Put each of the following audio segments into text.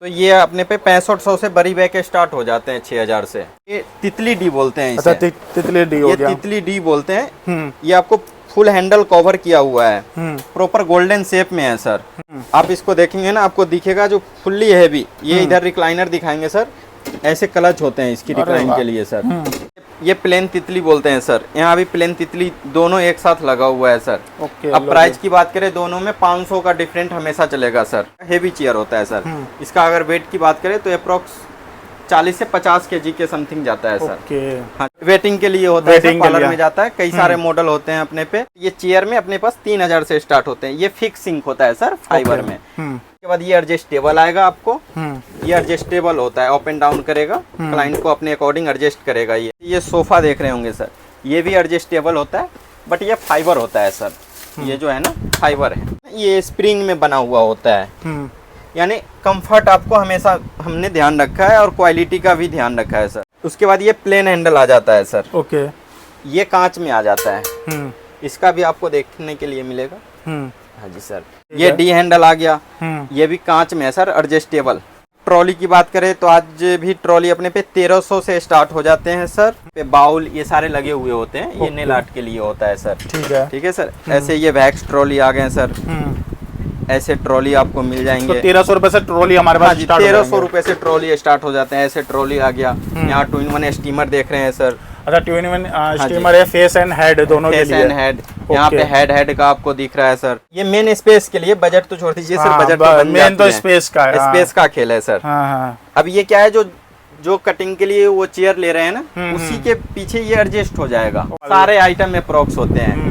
तो ये अपने पे 6500 से बड़ी बैग के स्टार्ट हो जाते हैं 6000 से। ये तितली डी बोलते हैं इसे। अच्छा तितली डी हो गया। ये तितली डी बोलते हैं। ये आपको फुल हैंडल कवर किया हुआ है, प्रॉपर गोल्डन शेप में है सर। आप इसको देखेंगे ना, आपको दिखेगा जो फुल्ली हैवी। ये इधर रिक्लाइनर दिखाएंगे सर, ऐसे क्लच होते हैं इसकी रिक्लाइन के लिए सर। ये प्लेन तितली बोलते हैं सर। यहाँ भी प्लेन तितली दोनों एक साथ लगा हुआ है सर। अब प्राइस की बात करें, दोनों में 500 का डिफरेंट हमेशा चलेगा सर। हेवी चेयर होता है सर। इसका अगर वेट की बात करें तो अप्रोक्स 40 से 50 केजी के समथिंग जाता है सर। हाँ, वेटिंग के लिए होता है, पार्लर में जाता है। कई सारे मॉडल होते हैं अपने पे। ये चेयर में अपने पास 3000 से स्टार्ट होते हैं। ये फिक्स सिंक होता है सर फाइबर में। उसके बाद ये एडजस्टेबल आएगा आपको। ये एडजस्टेबल होता है, अप एंड डाउन करेगा, क्लाइंट को अपने अकॉर्डिंग एडजस्ट करेगा। ये सोफा देख रहे होंगे सर, ये भी एडजस्टेबल होता है, बट ये फाइबर होता है सर। ये जो है ना फाइबर है, ये स्प्रिंग में बना हुआ होता है। यानी कंफर्ट आपको हमेशा हमने ध्यान रखा है और क्वालिटी का भी ध्यान रखा है सर। उसके बाद ये प्लेन हैंडल आ जाता है सर। ओके। ये कांच में आ जाता है। इसका भी आपको देखने के लिए मिलेगा। हाँ जी सर। ये डी हैंडल आ गया। ये भी कांच में है सर, एडजस्टेबल। ट्रॉली की बात करें तो आज भी ट्रॉली अपने पे 1300 से स्टार्ट हो जाते हैं सर। पे बाउल ये सारे लगे हुए होते हैं। ये नेल आर्ट के लिए होता है सर। ठीक है सर। ऐसे ये वैक्स ट्रॉली आ गए सर। ऐसे ट्रॉली आपको मिल जाएंगे। तो 1300 रुपए से ट्रॉली हमारे पास 1300 रुपए से ट्रॉली स्टार्ट हो जाते हैं। ऐसे ट्रॉली आ गया। यहाँ 2-in-1 स्टीमर देख रहे हैं सर। अच्छा 2-in-1 स्टीमर है, फेस एंड हेड दोनों के लिए। Face and head. यहाँ पे हेड का आपको दिख रहा है सर। ये मेन स्पेस के लिए, बजट तो छोड़ दीजिए सर, बजट मेन तो स्पेस का है। स्पेस का खेल है सर। अब ये क्या है, जो कटिंग के लिए वो चेयर ले रहे हैं ना, उसी के पीछे ये एडजस्ट हो जाएगा। सारे आइटम में अप्रोक्स होते हैं।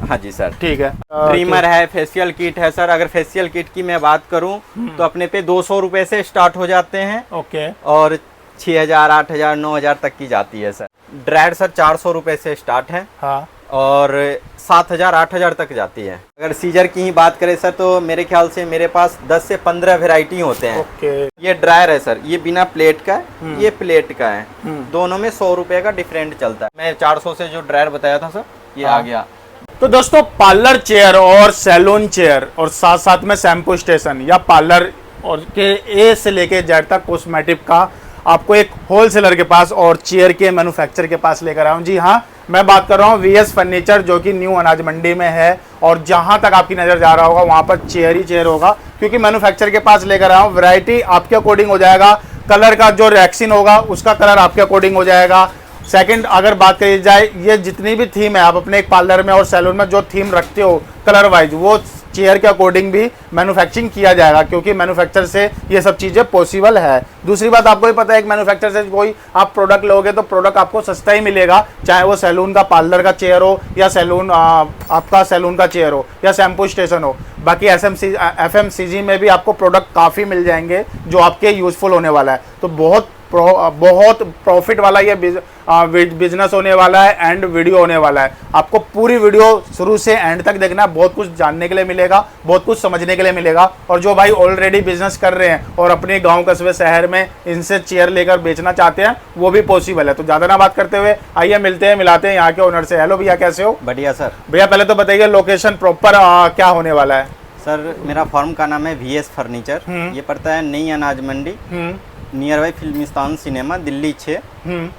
हाँ जी सर। ठीक है। ट्रिमर है, फेशियल किट है सर। अगर फेशियल किट की मैं बात करूं तो अपने पे 200 रुपए से स्टार्ट हो जाते हैं। ओके। और 6000, 8000, 9000 तक की जाती है सर। ड्रायर सर 400 रुपए से स्टार्ट है। हाँ। और 7000, 8000 तक जाती है। अगर सीजर की ही बात करें सर तो मेरे ख्याल से मेरे पास 10 से 15 वेराइटी होते हैं। ओके। ये ड्रायर है सर, ये बिना प्लेट का है, ये प्लेट का है। दोनों में 100 रुपए का डिफरेंट चलता है। मैं 400 से जो ड्रायर बताया था सर, ये आ गया। तो दोस्तों पार्लर चेयर और सैलून चेयर और साथ साथ में शैम्पू स्टेशन या पार्लर और के ए से लेके जेड तक कॉस्मेटिक का आपको एक होलसेलर के पास और चेयर के मैन्युफैक्चर के पास लेकर आया हूँ। जी हाँ, मैं बात कर रहा हूँ वीएस फर्नीचर, जो कि न्यू अनाज मंडी में है। और जहाँ तक आपकी नज़र जा रहा होगा वहाँ पर चेयर ही चेयर होगा, क्योंकि मैन्युफैक्चर के पास लेकर आया हूँ। वैरायटी आपके अकॉर्डिंग हो जाएगा। कलर का जो रैक्सिन होगा उसका कलर आपके अकॉर्डिंग हो जाएगा। सेकंड, अगर बात करी जाए, ये जितनी भी थीम है आप अपने एक पार्लर में और सैलून में जो थीम रखते हो कलर वाइज, वो चेयर के अकॉर्डिंग भी मैन्युफैक्चरिंग किया जाएगा, क्योंकि मैन्युफैक्चर से ये सब चीज़ें पॉसिबल है। दूसरी बात, आपको भी पता है एक मैन्युफैक्चर से कोई आप प्रोडक्ट लोगे तो प्रोडक्ट आपको सस्ता ही मिलेगा, चाहे वो सैलून का पार्लर का चेयर हो या सैलून आपका सैलून का चेयर हो या शैम्पू स्टेशन हो। बाकी FMCG में भी आपको प्रोडक्ट काफ़ी मिल जाएंगे जो आपके यूजफुल होने वाला है। तो बहुत प्रॉफिट वाला ये बिजनेस होने वाला है एंड वीडियो होने वाला है। आपको पूरी वीडियो शुरू से एंड तक देखना, बहुत कुछ जानने के लिए मिलेगा, बहुत कुछ समझने के लिए मिलेगा। और जो भाई ऑलरेडी बिजनेस कर रहे हैं और अपने गांव कस्बे शहर में इनसे चेयर लेकर बेचना चाहते हैं, वो भी पॉसिबल है। तो ज़्यादा ना बात करते हुए आइए मिलाते हैं यहाँ के ओनर से। हेलो भैया, कैसे हो? बढ़िया सर। भैया पहले तो बताइए लोकेशन प्रॉपर क्या होने वाला है? सर मेरा फर्म का नाम है वीएस फर्नीचर। ये पड़ता है Nai Anaj Mandi, nearby Filmistan cinema, Delhi 6।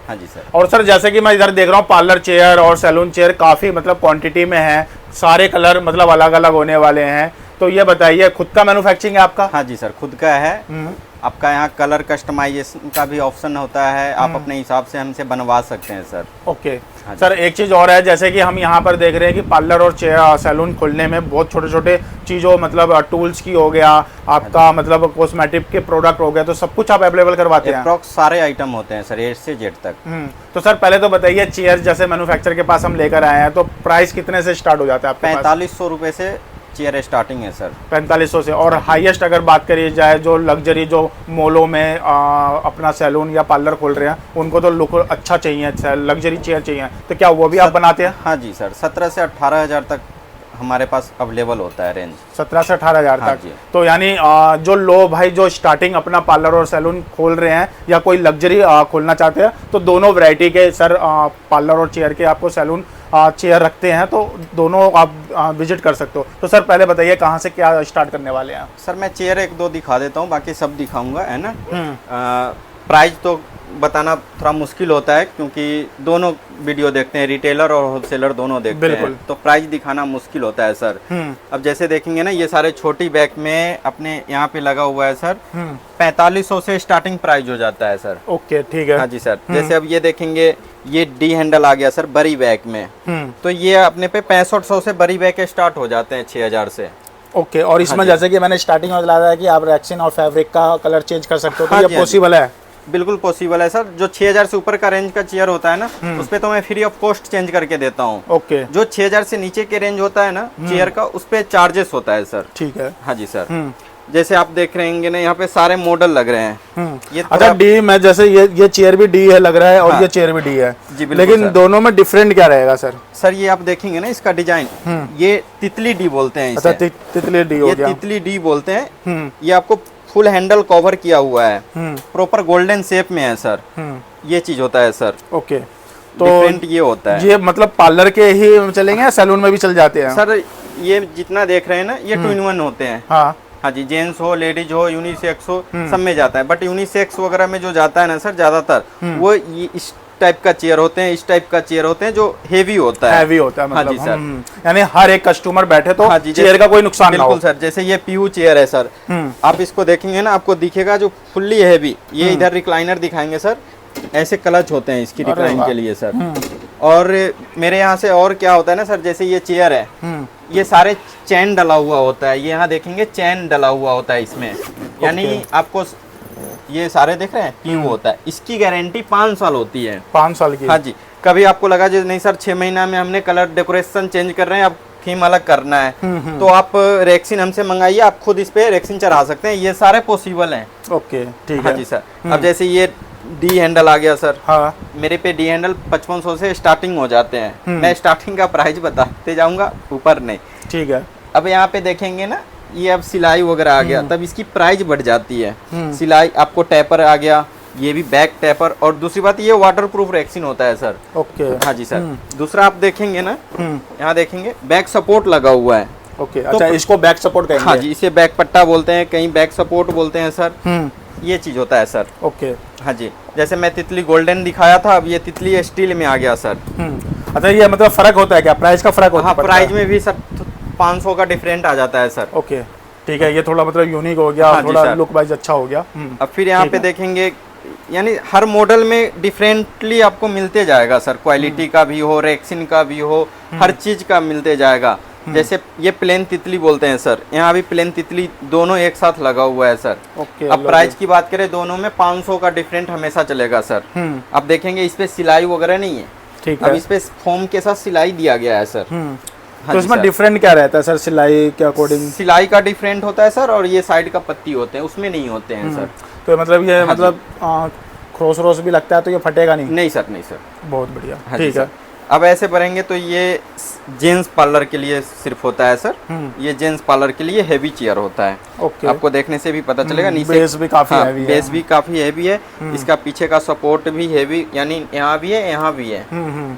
हाँ जी सर। और सर जैसे कि मैं इधर देख रहा हूँ पार्लर चेयर और सैलून चेयर काफ़ी मतलब क्वांटिटी में है, सारे कलर मतलब अलग अलग होने वाले हैं। तो ये बताइए, खुद का मैन्युफैक्चरिंग है आपका? हाँ जी सर, खुद का है। आपका यहाँ कलर कस्टमाइजेशन का भी ऑप्शन होता है, आप अपने हिसाब से हमसे बनवा सकते हैं सर। ओके। सर एक चीज़ और है, जैसे कि हम यहाँ पर देख रहे हैं कि पार्लर और सैलून खोलने में बहुत छोटे छोटे चीज़ों मतलब टूल्स की हो गया, आपका मतलब कॉस्मेटिक के प्रोडक्ट हो गया, तो सब कुछ आप अवेलेबल करवाते हैं? अप्रॉक्स सारे आइटम होते हैं सर, ए से जेड तक। तो सर पहले तो बताइए, चेयर जैसे मैन्युफैक्चर के पास हम लेकर आए हैं तो प्राइस कितने से स्टार्ट हो जाता है? 4500 रुपए से चेयर स्टार्टिंग है सर। 4500 से। और हाईएस्ट अगर बात करी जाए, जो लग्जरी जो मॉलों में अपना सैलून या पार्लर खोल रहे हैं, उनको तो लुक अच्छा चाहिए, लग्जरी चेयर चाहिए, तो क्या वो भी आप बनाते हैं? हाँ जी सर, 17 से 18 हज़ार तक हमारे पास अवेलेबल होता है रेंज। 17 से 18,000 हाँ तक। जी। तो यानी जो लो भाई जो स्टार्टिंग अपना पार्लर और सैलून खोल रहे हैं या कोई लग्जरी खोलना चाहते हैं तो दोनों वैरायटी के सर पार्लर और चेयर के आपको सैलून चेयर रखते हैं, तो दोनों आप विजिट कर सकते हो। तो सर पहले बताइए कहाँ से क्या स्टार्ट करने वाले हैं? सर मैं चेयर एक दो दिखा देता हूँ, बाकी सब दिखाऊंगा, है ना। प्राइस तो बताना थोड़ा मुश्किल होता है क्योंकि दोनों वीडियो देखते हैं, रिटेलर और होलसेलर दोनों देखते हैं, तो प्राइस दिखाना मुश्किल होता है सर। अब जैसे देखेंगे ना, ये सारे छोटी बैग में अपने यहाँ पे लगा हुआ है सर, 4500 से स्टार्टिंग प्राइस हो जाता है सर। ओके ठीक है। हाँ जी सर। जैसे अब ये देखेंगे, ये डी हैंडल आ गया सर बड़ी बैग में, तो ये अपने पे 6500 से बड़ी बैग के स्टार्ट हो जाते हैं 6000 से। ओके। और इसमें जैसे कि मैंने स्टार्टिंग में बताया था कि आप रेक्सिन और फैब्रिक का कलर चेंज कर सकते हो, तो ये पॉसिबल है? बिल्कुल पॉसिबल है सर। जो 6000 से ऊपर का रेंज का चेयर होता है ना, उस पे तो मैं फ्री ऑफ कॉस्ट चेंज करके देता हूँ। ओके। जो 6000 से नीचे के रेंज होता है ना चेयर का, उस पे चार्जेस होता है सर। ठीक है। हाँ जी सर। जैसे आप देख रहे हैं ना, यहाँ पे सारे मॉडल लग रहे हैं। ये अच्छा डी में जैसे ये चेयर भी डी है लग रहा है और हाँ। ये चेयर भी डी है जी, लेकिन सर। दोनों में डिफरेंट क्या रहेगा सर? सर ये आप देखेंगे ना, इसका डिजाइन ये तितली डी बोलते हैं इसे। अच्छा तितली डी हो ये गया। तितली डी बोलते हैं। ये आपको फुल हैंडल कवर किया हुआ है, प्रॉपर गोल्डन शेप में है सर। ये चीज होता है सर। ओके। तो डिफरेंट ये होता है। ये मतलब पार्लर के ही चलेंगे या सैलून में भी चल जाते हैं? सर ये जितना देख रहे हैं ना, ये 2 in 1 होते हैं। हाँ हाँ जी, जेंट्स हो, लेडीज हो, यूनिसेक्स हो, सब में जाता है। बट यूनिसेक्स वगैरह में जो जाता है ना सर, ज्यादातर वो ये इस टाइप का चेयर होते हैं, इस टाइप का चेयर होते हैं जो हेवी होता है। हैवी होता है मतलब। हाँ जी सर। यानी हर एक कस्टमर बैठे तो हाँ जी, चेयर का कोई नुकसान ना हो। बिल्कुल सर। जैसे ये पीयू चेयर है सर, आप इसको देखेंगे ना, आपको दिखेगा जो फुल्ली हैवी, ये इधर रिक्लाइनर दिखाएंगे सर, ऐसे क्लच होते हैं इसकी रिक्लाइन के लिए सर। और मेरे यहाँ से और क्या होता है ना सर, जैसे ये चेयर है, ये सारे चैन डला हुआ होता है। ये यहाँ देखेंगे चैन डला हुआ होता है इसमें, यानी आपको ये सारे देख रहे हैं पीयू होता है। इसकी गारंटी 5 साल होती है। 5 साल की? हाँ जी। कभी आपको लगा जो नहीं सर 6 महीना में हमने कलर डेकोरेशन चेंज कर रहे हैं, अब थीम अलग करना है, तो आप रेक्सिन हमसे मंगाइए, आप खुद इस पे रेक्सिन चढ़ा सकते हैं। ये सारे पॉसिबल हैं। ओके ठीक है। हाँ जी सर। अब जैसे ये डी हैंडल आ गया सर। हाँ। मेरे पे डी हैंडल 5500 से स्टार्टिंग हो जाते हैं। मैं स्टार्टिंग का प्राइस बताते जाऊंगा, ऊपर नहीं। ठीक है। अब यहाँ पे देखेंगे ना, ये अब सिलाई वगैरह आ गया, तब इसकी प्राइस बढ़ जाती है। सिलाई आपको टैपर आ गया, ये भी बैक टैपर, और दूसरी बात ये वाटरप्रूफ रेक्सिन होता है सर। ओके। हाँ जी सर। दूसरा आप देखेंगे ना, यहाँ देखेंगे बैक सपोर्ट लगा हुआ है। ओके। अच्छा इसको बैक सपोर्ट कहेंगे? हाँ जी, इसे बैक पट्टा बोलते हैं, कहीं बैक सपोर्ट बोलते हैं सर। ये चीज होता है सर। ओके। हाँ जी। जैसे मैं तितली गोल्डन दिखाया था, अब ये तितली स्टील में आ गया सर। अच्छा ये मतलब फर्क होता है क्या? प्राइस का फर्क होता है? हाँ, प्राइस में भी सर 500 का डिफरेंट आ जाता है सर। ओके ठीक है। ये थोड़ा मतलब यूनिक हो गया। हाँ थोड़ा लुक वाइज अच्छा हो गया। अब फिर यहाँ पे देखेंगे, यानी हर मॉडल में डिफरेंटली आपको मिलते जाएगा सर। क्वालिटी का भी हो, रेक्सिन का भी हो, हर चीज का मिलते जाएगा। जैसे ये प्लेन तितली बोलते हैं सर, यहाँ भी प्लेन तितली दोनों एक साथ लगा हुआ है सर। ओके। अब प्राइस की बात करें, दोनों में 500 का डिफरेंट हमेशा चलेगा सर। अब देखेंगे इस पे सिलाई वगैरह नहीं है। ठीक अब है। इस पे फोम के साथ सिलाई दिया गया है सर। हाँ तो जी इसमें सर। डिफरेंट क्या रहता है सर सिलाई के अकॉर्डिंग? सिलाई का डिफरेंट होता है सर, और ये साइड का पत्ती होते हैं, उसमें नहीं होते हैं सर। तो मतलब ये हाँ मतलब क्रॉस रोस भी लगता है तो ये फटेगा नहीं? नहीं सर, नहीं सर। बहुत बढ़िया। हाँ जी ठीक है। सर। अब ऐसे भरेंगे तो ये जेंट्स पार्लर के लिए सिर्फ होता है सर। ये जेंट्स पार्लर के लिए हेवी चेयर होता है। ओके। आपको देखने से भी पता चलेगा, नीचे बेस भी काफी हैवी है। बेस भी काफी हैवी है। इसका पीछे का सपोर्ट भी हैवी, यानी यहाँ भी है, यहाँ भी है।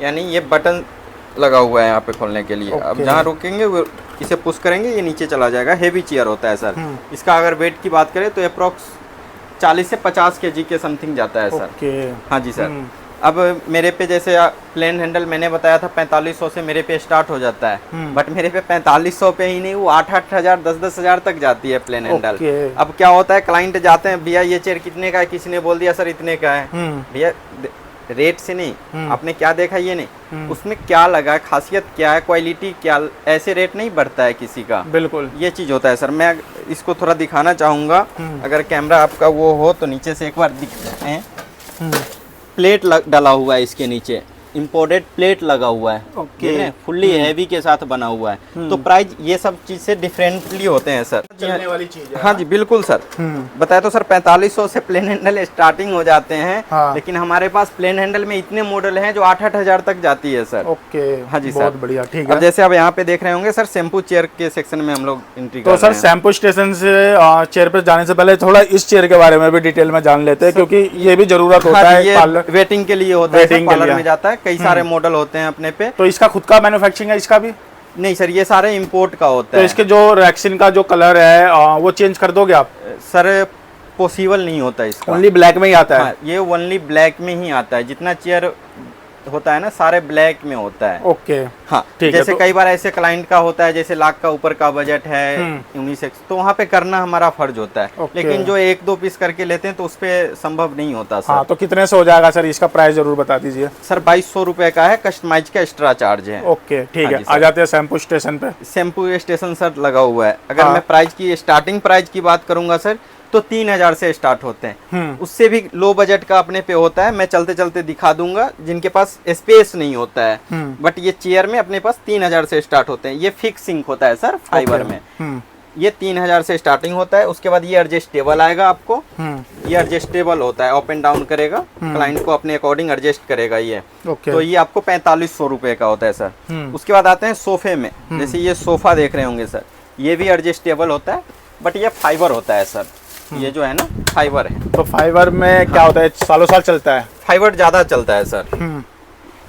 यानी ये बटन लगा हुआ है यहाँ पे खोलने के लिए। अब जहाँ रोकेंगे वो इसे पुश करेंगे, ये नीचे चला जाएगा। हेवी चेयर होता है सर। इसका अगर वेट की बात करें तो अप्रोक्स 40 से 50 kg के समथिंग जाता है सर। ओके। हाँ जी सर। अब मेरे पे जैसे प्लेन हैंडल मैंने बताया था 4500 से मेरे पे स्टार्ट हो जाता है, बट मेरे पे 4500 पे ही नहीं, वो 8-8 हज़ार 10-10 हज़ार तक जाती है प्लेन हैंडल। अब क्या होता है, क्लाइंट जाते हैं, भैया ये चेयर कितने का है, किसी ने बोल दिया सर इतने का है। भैया रेट से नहीं, आपने क्या देखा ये नहीं, उसमें क्या लगा है, खासियत क्या है, क्वालिटी क्या, ऐसे रेट नहीं बढ़ता है किसी का। बिल्कुल ये चीज होता है सर। मैं इसको थोड़ा दिखाना चाहूंगा, अगर कैमरा आपका वो हो तो नीचे से एक बार दिख सकते हैं। प्लेट डला हुआ है इसके नीचे, इम्पोर्टेड प्लेट लगा हुआ है, ओके। फुल्ली हैवी के साथ बना हुआ है। तो प्राइस ये सब चीज से डिफरेंटली होते हैं सर। चलने वाली चीज है। हाँ जी बिल्कुल सर। बताया तो सर 4500 से प्लेन हैंडल स्टार्टिंग हो जाते हैं। हाँ। लेकिन हमारे पास प्लेन हैंडल में इतने मॉडल हैं जो 8-8 हजार तक जाती है सर। ओके। हाँ जी बहुत सर। बढ़िया, ठीक अब है। जैसे आप यहाँ पे देख रहे होंगे सर, शैम्पू चेयर के सेक्शन में हम लोग एंट्री तो कर सर रहे हैं। शैम्पू स्टेशन से चेयर पे जाने से पहले थोड़ा इस चेयर के बारे में भी डिटेल में जान लेते हैं, क्योंकि ये भी जरूरत होता हाँ है जी, ये पार्लर। वेटिंग के लिए होता है सर, वेटिंग के पार्लर लिए। में जाता है। कई सारे मॉडल होते हैं अपने पे। तो इसका खुद का मैन्युफैक्चरिंग है इसका भी? नहीं सर, ये सारे इंपोर्ट का होता तो है। इसके जो रैक्सिन का जो कलर है वो चेंज कर दोगे आप? सर पॉसिबल नहीं होता इसका। ओनली ब्लैक में ही आता है? हाँ, ये ओनली ब्लैक में ही आता है। जितना चेयर होता है ना, सारे ब्लैक में होता है। ओके। हाँ, ठीक है। जैसे तो कई बार ऐसे क्लाइंट का होता है, जैसे लाख का ऊपर का बजट है यूनिसेक्स, तो वहाँ पे करना हमारा फर्ज होता है। ओके। लेकिन जो 1-2 पीस करके लेते हैं तो उस पे संभव नहीं होता सर। हाँ, तो कितने से हो जाएगा सर? इसका प्राइस जरूर बता दीजिए। सर 2200 रुपए का है, कस्टमाइज का एक्स्ट्रा चार्ज है। ओके, ठीक हाँ है। जी सर। आ जाते हैं शैम्पू स्टेशन पे। शैम्पू स्टेशन सर लगा हुआ है। अगर हाँ। मैं प्राइस की स्टार्टिंग प्राइस की बात करूंगा सर, तो 3000 से स्टार्ट होते हैं। उससे भी लो बजट का अपने पे होता है। मैं चलते चलते दिखा दूंगा जिनके पास स्पेस नहीं होता है। बट ये चेयर में अपने पास 3000 से स्टार्ट होते हैं। ये फिक्सिंग होता है सर फाइबर में। ये 3000 से स्टार्टिंग होता है। उसके बाद ये एडजस्टेबल आएगा आपको। ये एडजस्टेबल होता है, अप एंड डाउन करेगा, क्लाइंट को अपने अकॉर्डिंग एडजस्ट करेगा ये। ओके। तो ये आपको 4500 रुपए का होता है सर। उसके बाद आते हैं सोफे में। जैसे ये सोफा देख रहे होंगे सर, ये भी एडजस्टेबल होता है, बट ये फाइबर होता है सर। ये जो है ना, फाइबर है। तो फाइबर में क्या होता है? सालों साल चलता है? फाइबर ज्यादा चलता है सर।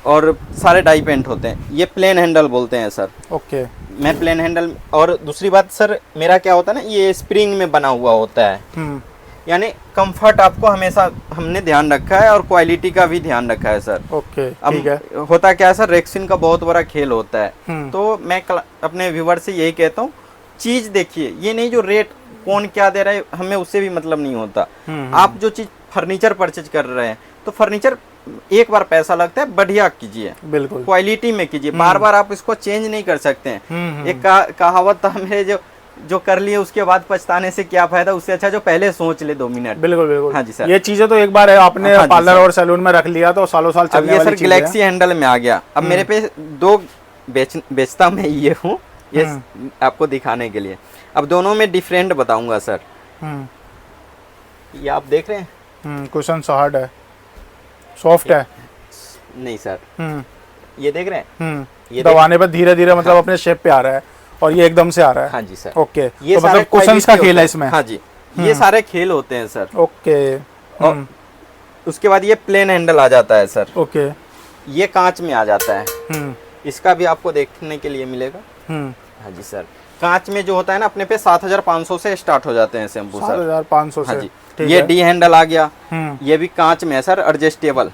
और सारे डाई पेंट होते हैं। ये प्लेन हैंडल बोलते हैं सर। ओके। मैं प्लेन हैंडल। और दूसरी बात सर, मेरा क्या होता है ना, ये स्प्रिंग में बना हुआ होता है। यानी कंफर्ट आपको हमेशा हमने ध्यान रखा है, और क्वालिटी का भी ध्यान रखा है सर। ओके, अब ठीक है। होता क्या है सर, रेक्सिन का बहुत बड़ा खेल होता है। तो मैं अपने व्यूवर से यही कहता हूँ, चीज देखिए, ये नहीं जो रेट कौन क्या दे रहा है हमें उससे भी मतलब नहीं होता। आप जो चीज फर्नीचर परचेज कर रहे हैं, तो फर्नीचर एक बार पैसा लगता है, बढ़िया कीजिए, बिल्कुल क्वालिटी में कीजिए। बार बार आप इसको चेंज नहीं कर सकते हैं। एक कहावत था मेरे, जो कर लिए उसके बाद पछताने से क्या फायदा, उससे अच्छा जो पहले सोच ले 2 मिनट। बिल्कुल बिल्कुल। हाँ जी सर। ये चीजें तो एक बार है आपने हाँ जी पार्लर सर। और सैलून में रख लिया तो सालों साल अब चलने ये वाली सर चीज़ है। गैलेक्सी हैंडल में आ गया। अब मेरे पे 2 बेचता मैं ये हूँ, ये आपको दिखाने के लिए। अब दोनों में डिफरेंट बताऊंगा सर। ये आप देख रहे हैं, कुशन हार्ड है, सॉफ्ट है? नहीं सर, ये देख रहे हैं, ये दबाने पर धीरे धीरे मतलब अपने शेप पे आ रहा है, और ये एकदम से आ रहा है। हाँ जी सर। ओके। ये तो मतलब कुशन्स का खेल है इसमें? हाँ जी, ये सारे खेल होते हैं सर। ओके। और उसके बाद ये प्लेन हैंडल आ जाता है सर। ओके। ये कांच में आ जाता है। इसका भी आपको देखने के लिए मिलेगा। हाँ जी सर। कांच में जो होता है ना, अपने पे 7500 से स्टार्ट हो जाते हैं शैम्पू सर। 7500 हाँ से? जी। ठीक ये है। डी हैंडल आ गया। ये भी कांच में है सर, एडजस्टेबल।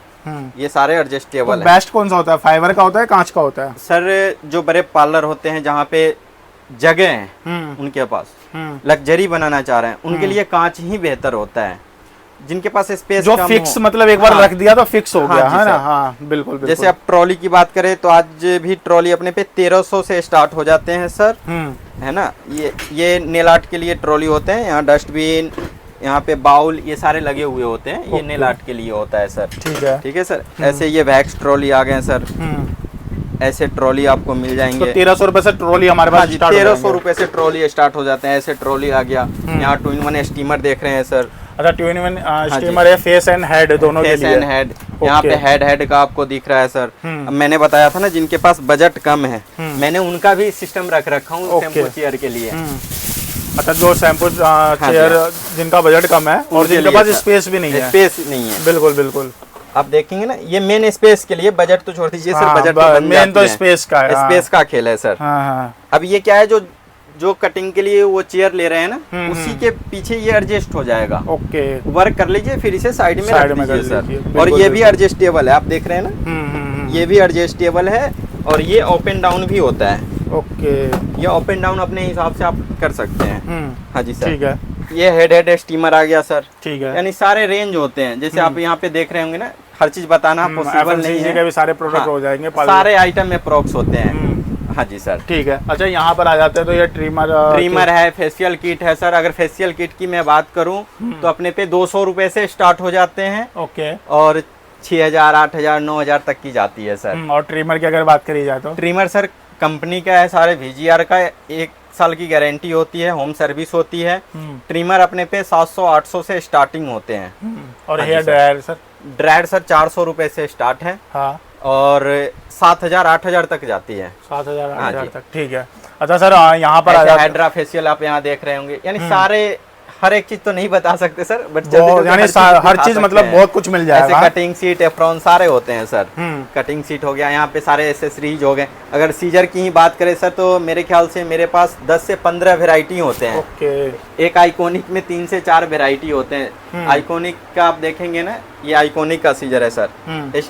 ये सारे एडजस्टेबल तो है। बेस्ट कौन सा होता है, फाइबर का होता है, कांच का होता है? सर जो बड़े पार्लर होते हैं, जहाँ पे जगह है उनके पास, लग्जरी बनाना चाह रहे हैं, उनके लिए कांच ही बेहतर होता है। जिनके पास स्पेस जो फिक्स मतलब एक बार रख दिया तो फिक्स हो गया, हाँ है ना? सर। हाँ बिल्कुल बिल्कुल। जैसे आप ट्रॉली की बात करें तो आज भी ट्रॉली अपने पे 1300 से स्टार्ट हो जाते हैं सर, है ना। ये नेल आर्ट के लिए ट्रॉली होते हैं। यहाँ डस्टबिन, यहाँ पे बाउल, ये सारे लगे हुए होते हैं। ये नेल आर्ट के लिए होता है सर। ठीक है सर। ऐसे ये वैक्स ट्रॉली आ गए सर। ऐसे ट्रॉली आपको मिल जाएंगे। तो 1300 रुपए से ट्रॉली हमारे पास 1300 रुपए से ट्रॉली स्टार्ट हो जाते हैं। ऐसे ट्रॉली आ गया। यहाँ 2-in-1 स्टीमर देख रहे हैं सर। अच्छा, 2-in-1 स्टीमर है, फेस एंड हेड दोनों के लिए? Face and head. यहाँ पे हेड का आपको दिख रहा है सर। अब मैंने बताया था ना, जिनके पास बजट कम है, मैंने उनका भी सिस्टम रख रखा हूँ शैम्पू चेयर के लिए। अच्छा, जो शैम्पू चेयर जिनका बजट कम है और जिनके पास स्पेस भी नहीं है। स्पेस नहीं है, बिल्कुल बिल्कुल। आप देखेंगे ना, ये मेन स्पेस के लिए, बजट तो छोड़ दीजिए सर, बजट मेन तो स्पेस का है। स्पेस का खेल है सर। अब ये क्या है, जो कटिंग के लिए वो चेयर ले रहे हैं ना, उसी के पीछे ये एडजस्ट हो जाएगा। ओके। वर्क कर लीजिए, फिर इसे साइड में रख दीजिए सर। और ये भी एडजस्टेबल है, आप देख रहे हैं ना, ये भी एडजस्टेबल है। और ये अप एंड डाउन भी होता है। ओके। ये अप एंड डाउन अपने हिसाब से आप कर सकते हैं। हाँ जी सर। ठीक है। ये हेड स्टीमर आ गया सर। ठीक है। यानी सारे रेंज होते हैं। जैसे आप यहाँ पे देख रहे होंगे ना, हर चीज बताना पॉसिबल नहीं है। के भी सारे प्रोडक्ट हाँ, हो जाएंगे, सारे आइटम में प्रोडक्ट्स होते हैं। हाँ जी सर। ठीक है। अच्छा, यहाँ पर आ जाते हैं तो ये ट्रिमर है, फेशियल किट है सर। अगर फेशियल किट की मैं बात करूँ तो अपने पे 200 रुपए से स्टार्ट हो जाते हैं। ओके। और 6,000, 8,000, 9,000 तक की जाती है सर। और ट्रिमर की अगर बात करी जाए तो? ट्रिमर सर कंपनी का है, सारे VGR का 1 साल की गारंटी होती है, होम सर्विस होती है। ट्रिमर अपने पे 700-800 से स्टार्टिंग होते हैं। और hair dryer sir? Dryer sir 400 रुपए से स्टार्ट है। हाँ। और 7,000-8,000 तक जाती है। 7,000-8,000 तक, ठीक है। अच्छा सर, यहाँ पर हाइड्रा फेशियल आप यहाँ देख रहे होंगे, यानी सारे हर एक चीज तो नहीं बता सकते सर, बट यानी हर चीज मतलब बहुत कुछ मिल जाएगा। ऐसे कटिंग सीट, एफ्रॉन सारे होते हैं सर। कटिंग सीट हो गया, यहाँ पे सारे एसेसरीज हो गए। अगर सीजर की ही बात करें सर, तो मेरे ख्याल से मेरे पास 10 से 15 वेराइटी होते हैं। ओके। एक आइकॉनिक में 3 से 4 वेराइटी होते हैं। आइकॉनिक का आप देखेंगे ना, ये आइकॉनिक का सीजर है सर।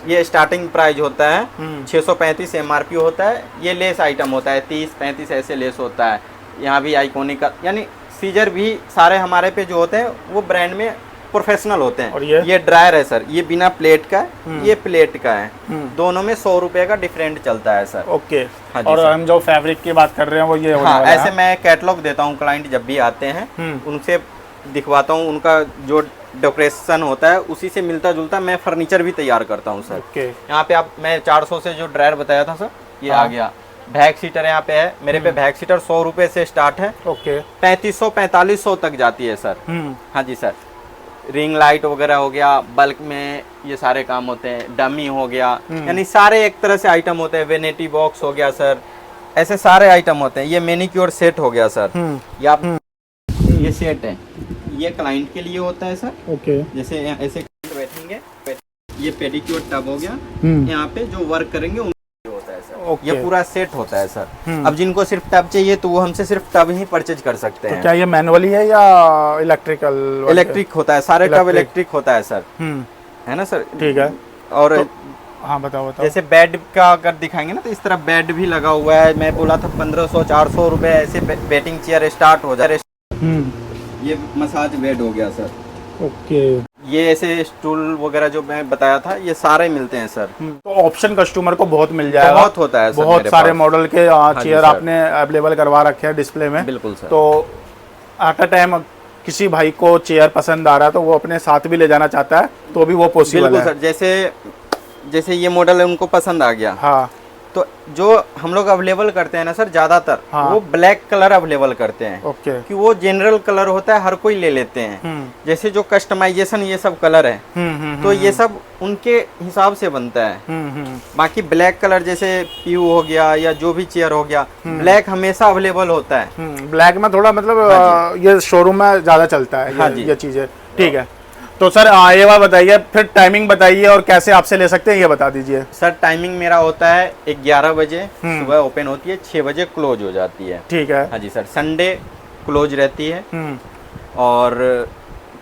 ये स्टार्टिंग प्राइस होता है 635 MRP होता है। ये लेस आइटम होता है, 30-35 ऐसे लेस होता है। यहाँ भी आइकॉनिक का, यानी सीजर भी सारे हमारे पे जो होते हैं वो ब्रांड में प्रोफेशनल होते हैं। और ये ड्रायर है सर, ये बिना प्लेट का है, ये प्लेट का है। दोनों में 100 रुपए का डिफरेंट चलता है सर। ओके। हाँ, और हम जो फैब्रिक की बात कर रहे हैं वो ये हाँ, ऐसे मैं कैटलॉग देता हूँ क्लाइंट जब भी आते हैं, उनसे दिखवाता हूँ। उनका जो डेकोरेशन होता है उसी से मिलता जुलता मैं फर्नीचर भी तैयार करता हूँ सर। यहाँ पे आप, मैं 400 से जो ड्रायर बताया था सर, ये आ गया। बैक सीटर यहाँ पे है मेरे पे, बैक सीटर 100 रुपए से स्टार्ट है। ओके। 3500-4500 तक जाती है सर। हाँ जी सर। रिंग लाइट वगैरह हो गया, बल्क में ये सारे काम होते हैं। डमी हो गया, यानी सारे एक तरह से आइटम होते हैं। वेनिटी बॉक्स हो गया सर, ऐसे सारे आइटम होते हैं। ये मैनिक्योर सेट हो गया सर। ये आप, ये सेट है, ये क्लाइंट के लिए होता है सर। ओके। जैसे ऐसे बैठेंगे, ये पेडिक्योर टब हो गया, यहाँ पे जो वर्क करेंगे होता है सर। ये पूरा सेट होता है सर। अब जिनको सिर्फ टब चाहिए तो वो हमसे सिर्फ टब ही परचेज कर सकते हैं। तो क्या ये मैनुअली है या इलेक्ट्रिकल? इलेक्ट्रिक होता है, सारे टब इलेक्ट्रिक होता है सर। है ना सर? ठीक है। और हाँ बताओ। जैसे बेड का अगर दिखाएंगे ना, तो इस तरह बेड भी लगा हुआ है। मैं बोला था 1500-400 रुपए ऐसे बेटिंग चेयर स्टार्ट हो जाए। ये मसाज बेड हो गया सर। ओके। ये ऐसे स्टूल वगैरह जो मैं बताया था, ये सारे मिलते हैं सर। तो ऑप्शन कस्टमर को बहुत मिल जाएगा। बहुत होता है सर, बहुत सारे मॉडल के चेयर आपने अवेलेबल करवा रखे हैं डिस्प्ले में। बिल्कुल सर। तो आफ्टर टाइम किसी भाई को चेयर पसंद आ रहा है तो वो अपने साथ भी ले जाना चाहता है तो भी वो पॉसिबल है। सर, जैसे ये मॉडल है, उनको पसंद आ गया। हाँ। तो जो हम लोग अवेलेबल करते हैं ना सर, ज्यादातर वो ब्लैक कलर अवेलेबल करते हैं। ओके। कि वो जनरल कलर होता है, हर कोई ले लेते हैं। जैसे जो कस्टमाइजेशन ये सब कलर है, तो ये सब उनके हिसाब से बनता है। बाकी ब्लैक कलर जैसे पीयू हो गया या जो भी चेयर हो गया, ब्लैक हमेशा अवेलेबल होता है। ब्लैक में थोड़ा मतलब ये शोरूम में ज्यादा चलता है ये चीजें। ठीक है। तो सर ये बात बताइए, फिर टाइमिंग बताइए और कैसे आपसे ले सकते हैं ये बता दीजिए। सर टाइमिंग मेरा होता है 11 बजे सुबह ओपन होती है, 6 बजे क्लोज हो जाती है। ठीक है। हाँ जी सर। संडे क्लोज रहती है। और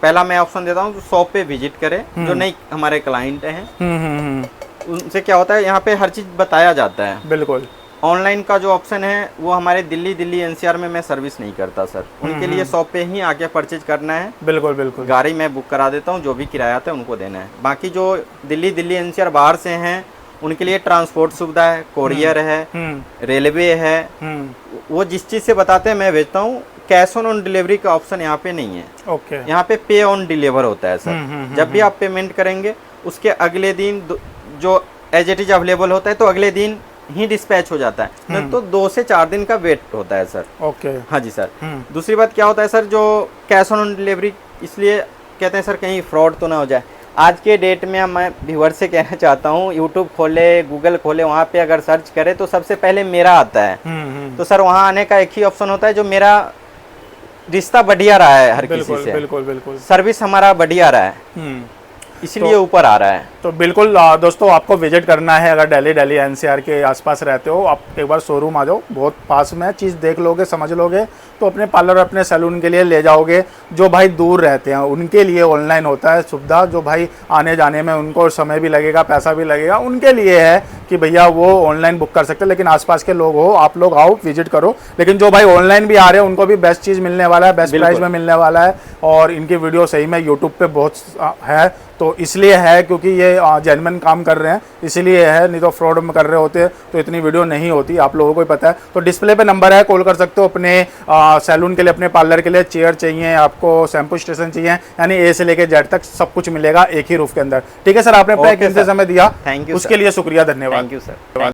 पहला मैं ऑप्शन देता हूँ शॉप पे विजिट करें, जो नहीं हमारे क्लाइंट हैं उनसे क्या होता है, यहाँ पे हर चीज बताया जाता है। बिल्कुल। ऑनलाइन का जो ऑप्शन है वो हमारे दिल्ली NCR में मैं सर्विस नहीं करता सर। उनके लिए शॉप पे ही आके परचेज करना है। बिल्कुल बिल्कुल। गाड़ी मैं बुक करा देता हूँ, जो भी किराया आता है उनको देना है। बाकी जो दिल्ली NCR बाहर से हैं उनके लिए ट्रांसपोर्ट सुविधा है, कोरियर है, रेलवे है। वो जिस चीज से बताते हैं मैं भेजता हूँ। कैश ऑन डिलीवरी का ऑप्शन यहाँ पे नहीं है। ओके। यहाँ पे पे ऑन डिलीवर होता है सर। जब भी आप पेमेंट करेंगे उसके अगले दिन जो एज इट इज अवेलेबल होता है तो अगले दिन ही डिस्पैच हो जाता है, तो 2 से 4 दिन का वेट होता है सर। ओके। हाँ जी सर। दूसरी बात क्या होता है सर, जो कैश ऑन डिलीवरी इसलिए कहते हैं सर कहीं फ्रॉड तो ना हो जाए। आज के डेट में मैं व्यूअर से कहना चाहता हूँ, यूट्यूब खोले, गूगल खोले, वहाँ पे अगर सर्च करे तो सबसे पहले मेरा आता है। तो सर वहाँ आने का एक ही ऑप्शन होता है, जो मेरा रिश्ता बढ़िया रहा है हर किसी से। बिल्कुल बिल्कुल। सर्विस हमारा बढ़िया रहा है, इसलिए ऊपर आ रहा है। तो बिल्कुल दोस्तों, आपको विजिट करना है अगर दिल्ली NCR के आसपास रहते हो, आप एक बार शोरूम आ जाओ, बहुत पास में चीज़ देख लोगे, समझ लोगे, तो अपने पार्लर, अपने सैलून के लिए ले जाओगे। जो भाई दूर रहते हैं उनके लिए ऑनलाइन होता है सुविधा, जो भाई आने जाने में उनको समय भी लगेगा, पैसा भी लगेगा, उनके लिए है कि भैया वो ऑनलाइन बुक कर सकते हैं। लेकिन आसपास के लोग हो, आप लोग आओ, विजिट करो। लेकिन जो भाई ऑनलाइन भी आ रहे हैं उनको भी बेस्ट चीज़ मिलने वाला है, बेस्ट प्राइस में मिलने वाला है। और इनकी वीडियो सही में यूट्यूब पे बहुत है, तो इसलिए है क्योंकि ये ये जेन्युइन काम कर रहे हैं इसीलिए है, नहीं तो फ्रॉड में कर रहे होते तो इतनी वीडियो नहीं होती, आप लोगों को ही पता है। तो डिस्प्ले पे नंबर है, कॉल कर सकते हो अपने सैलून के लिए, अपने पार्लर के लिए। चेयर चाहिए आपको, शैम्पू स्टेशन चाहिए, यानी ए से लेके जेड तक सब कुछ मिलेगा एक ही रूफ के अंदर। ठीक है सर, आपने अपना Okay, कीमती sir. समय दिया, Thank you, उसके लिए शुक्रिया, धन्यवाद। Thank you sir.